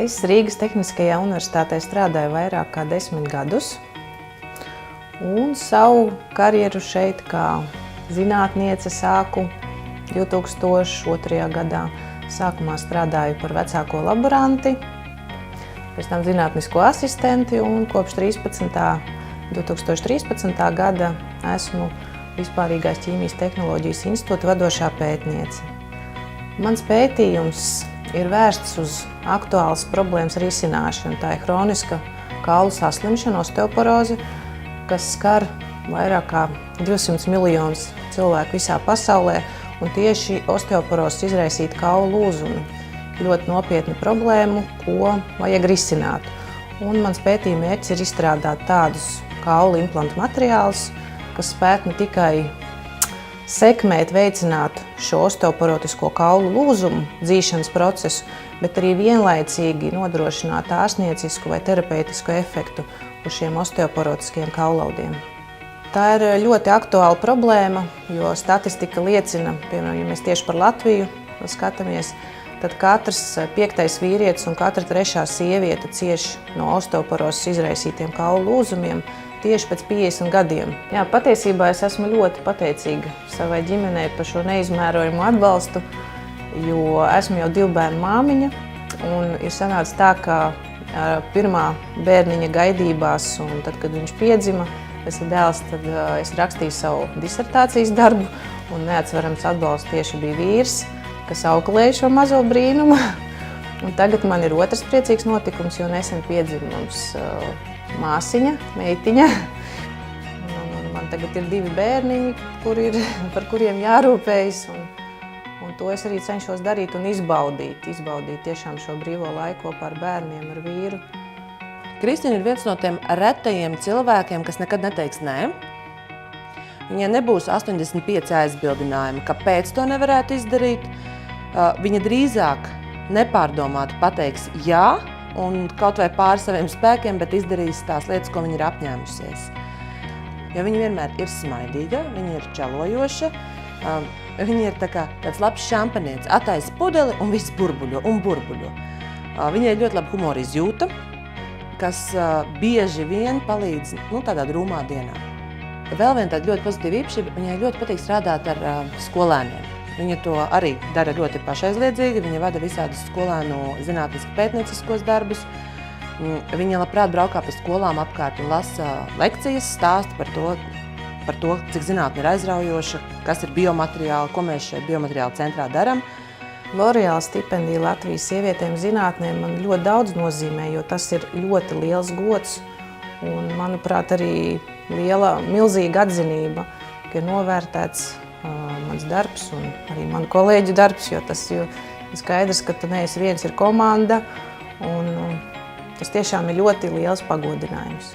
Es Rīgas Tehniskajā universitātē strādāju vairāk kā 10 gadus. Un savu karjeru šeit kā zinātniece sāku 2002. gadā. Sākumā strādāju par vecāko laboranti, pēc tam zinātnisko asistenti un kopš 2013. gada esmu Vispārīgās ķīmijas tehnoloģijas institūta vadošā pētniece. Mans pētījums ir vērsts uz aktuālas problēmas risināšanu. Tā ir hroniska kaulu saslimšana, osteoporoze, kas skar vairāk kā 200 miljonus cilvēku visā pasaulē, un tieši osteoporozes izraisīta kaulu lūzumi. Ļoti nopietna problēma, ko vajag risināt. Un mans pētījuma mērķis ir izstrādāt tādus kaulu implantu materiālus, kas spētu ne tikai sekmēt, veicināt šo osteoporotisko kaulu lūzumu dzīšanas procesu, bet arī vienlaicīgi nodrošināt ārstniecisku vai terapeitisku efektu uz šiem osteoporotiskiem kaulaudiem. Tā ir ļoti aktuāla problēma, jo statistika liecina, piemēram, ja mēs tieši par Latviju skatāmies, tad katrs 5. vīrietis un katra 3. sieviete cieš no osteoporozes izraisītiem kaulu lūzumiem tieši pēc 50 gadiem. Jā, patiesībā es esmu ļoti pateicīga savai ģimenei par šo neizmērojumu atbalstu, jo esmu jau 2 bērnu māmiņa, un ir sanācis tā, ka pirmā bērniņa gaidībās, un tad, kad viņš piedzima, tas ir dēls, tad es rakstīju savu disertācijas darbu, un neatsverams atbalsts tieši bija vīrs, kas auklēja šo mazo brīnumu. Un tagad man ir otrs priecīgs notikums, jo nesen piedzima mums māsiņa, meitiņa. Un man tagad ir 2 bērniņi, par kuriem jārūpējas, un to es arī cenšos darīt un izbaudīt tiešām šo brīvo laiku kopā ar bērniem, ar vīru. Kristīna ir viens no tiem retajiem cilvēkiem, kas nekad neteiks nē. Viņai nebūs 85 aizbildinājumi, kāpēc to nevarētu izdarīt. Viņa drīzāk nepārdomāti pateiks jā, un kaut vai pār saviem spēkiem, bet izdarīs tās lietas, ko viņa ir apņēmusies. Jo viņa vienmēr ir smaidīga, viņa ir čalojoša, viņa ir tāds labs šampanietis, attaisa pudeli un viss burbuļo un burbuļo. Viņai ir ļoti laba humora izjūta, kas bieži vien palīdz tādā drūmā dienā. Vēl viena tāda ļoti pozitīva īpašība, viņai ļoti patīk strādāt ar skolēniem. Viņa to arī dara ļoti pašaizliedzīgi, viņa vada visādus skolēnu zinātniski pētnieciskos darbus. Viņa labprāt braukā pa skolām apkārt un lasa lekcijas, stāsta par to, cik zinātne ir aizraujoša, kas ir biomateriāli, ko mēs šeit biomateriāla centrā daram. L'Oreal stipendija Latvijas sievietēm zinātnē man ļoti daudz nozīmē, jo tas ir ļoti liels gods un, manuprāt, arī milzīga atzinība, ka ir novērtēts mans darbs un arī manu kolēģu darbs, jo tas ir skaidrs, ka tu neesi viens, ir komanda, un tas tiešām ir ļoti liels pagodinājums.